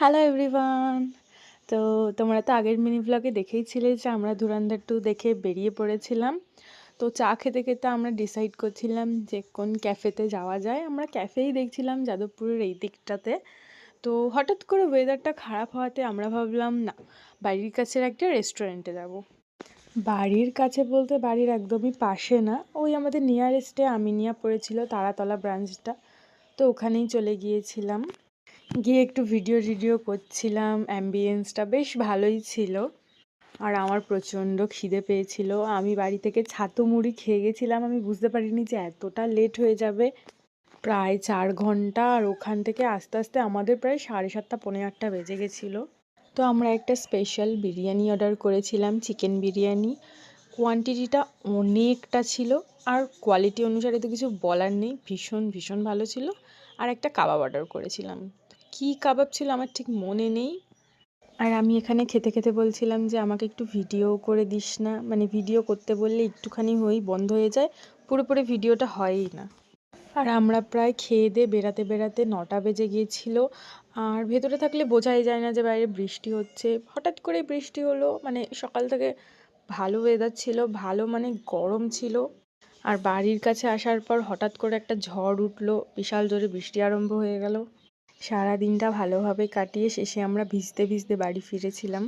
Hello everyone. তো তোমরা তো আগের মিনি ব্লগে দেখেইছিলে যে আমরা ধুরন্ধর 2 দেখে বেরিয়ে পড়েছিলাম। তো চা খেতে খেতে আমরা ডিসাইড করছিলাম যে কোন ক্যাফেতে যাওয়া যায়। আমরা ক্যাফেই দেখছিলাম যাদবপুরের এই দিকটাতে। তো হঠাৎ করে ওয়েদারটা খারাপ হওয়াতে আমরা ভাবলাম না, বাড়ির কাছের একটা রেস্টুরেন্টে যাব। বাড়ির কাছে বলতে বাড়ির একদমই পাশে না, ওই আমাদের নিয়ারেস্টে আমিনিয়া পড়েছিল তারাতলা ব্রাঞ্চটা। তো ওখানেই চলে গিয়েছিলাম। গিয়ে একটু ভিডিও করছিলাম, অ্যাম্বিয়েন্সটা বেশ ভালোই ছিল। আর আমার প্রচণ্ড খিদে পেয়েছিল, আমি বাড়ি থেকে ছাতু মুড়ি খেয়ে গেছিলাম। আমি বুঝতে পারিনি যে এতটা লেট হয়ে যাবে, প্রায় 4 ঘন্টা। আর ওখান থেকে আস্তে আস্তে আমাদের প্রায় 7:30 পৌনে 8টা বেজে গেছিলো। তো আমরা একটা স্পেশাল বিরিয়ানি অর্ডার করেছিলাম, চিকেন বিরিয়ানি। কোয়ান্টিটিটা অনেকটা ছিল, আর কোয়ালিটি অনুসারে তো কিছু বলার নেই, ভীষণ ভীষণ ভালো ছিল। আর একটা কাবাব অর্ডার করেছিলাম, কী কাবাব ছিল আমার ঠিক মনে নেই। আর আমি এখানে খেতে খেতে বলছিলাম যে আমাকে একটু ভিডিও করে দিস না, মানে ভিডিও করতে বললে একটুখানি বন্ধ হয়ে যায়, পুরোপুরি ভিডিওটা হয়ই না। আর আমরা প্রায় খেয়ে দিয়ে বেরাতে বেরাতে 9টা বেজে গিয়েছিল। আর ভেতরে থাকলে বোঝাই যায় না যে বাইরে বৃষ্টি হচ্ছে। হঠাৎ করে বৃষ্টি হলো, মানে সকাল থেকে ভালো ওয়েদার ছিল, ভালো মানে গরম ছিল। আর বাড়ির কাছে আসার পর হঠাৎ করে একটা ঝড় উঠলো, বিশাল জোরে বৃষ্টি আরম্ভ হয়ে গেল। সারা দিনটা ভালোভাবে কাটিয়ে শেষে আমরা ভিজতে ভিজতে বাড়ি ফিরেছিলাম।